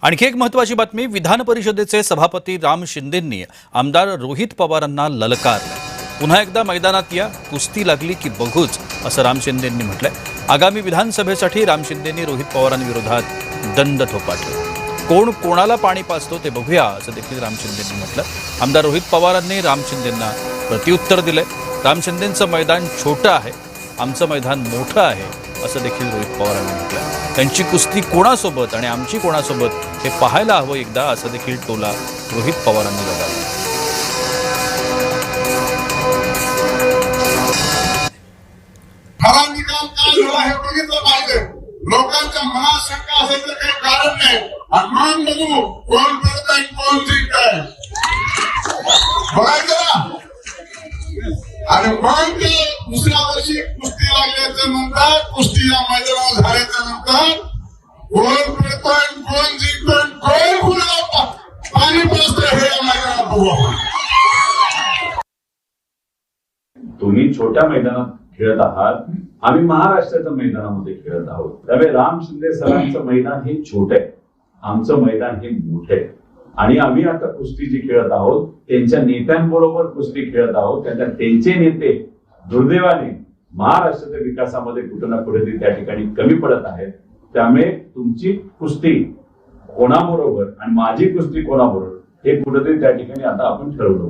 आणखी एक महत्त्वाची बातमी, विधान परिषदेचे सभापती राम शिंदेंनी आमदार रोहित पवारांना ललकारलं। पुन्हा एकदा मैदानात या, कुस्ती लागली की बघूच, असं राम शिंदेंनी म्हटलंय। आगामी विधानसभेसाठी राम शिंदेंनी रोहित पवारांविरोधात दंड थोपटले। कोण कोणाला पाणी पाजतो ते बघूया, असं देखील राम शिंदेंनी म्हटलं। आमदार रोहित पवारांनी राम शिंदेंना प्रत्युत्तर दिलंय। राम शिंदेंचं मैदान छोटं आहे, आमचं मैदान मोठं आहे, असं देखील रोहित पवारांनी म्हटलं। त्यांची कुस्ती कोणासोबत आणि आमची कोणासोबत हे पाहायला हवं एकदा, असं देखील टोला रोहित पवारांनी लगावला। खरा निकाल काय झाला हे बघितलं पाहिजे। लोकांच्या मनात शंका असायचं काही कारण नाही। आपण बघू कोण पडतंय कोण जिंकतंय, बघायचं ना। आणि मग ते दुसऱ्या वर्षी कुस्ती लागल्याच्या नंतर, कुस्ती या मैदानावर झाल्याच्या नंतर कोण पडतोय कोण जिंकतोय कोण कुणाला पाणी पाजतोय हे या मैदानात बघू आपण। तुम्ही छोट्या मैदानात खेळत आहात, आम्ही महाराष्ट्राच्या मैदानामध्ये खेळत आहोत। त्यामुळे राम शिंदे सरांचं मैदान हे छोटं आहे, आमचं मैदान हे मोठं आहे। आणि आम्ही आता कुस्ती जी खेळत आहोत त्यांच्या नेत्यांबरोबर कुस्ती खेळत आहोत। त्यांचे नेते दुर्दैवाने महाराष्ट्राच्या विकासामध्ये कुठं ना कुठेतरी त्या ठिकाणी कमी पडत आहेत। त्यामुळे तुमची कुस्ती कोणाबरोबर आणि माझी कुस्ती कोणाबरोबर हे कुठेतरी त्या ठिकाणी आता आपण ठरवलं।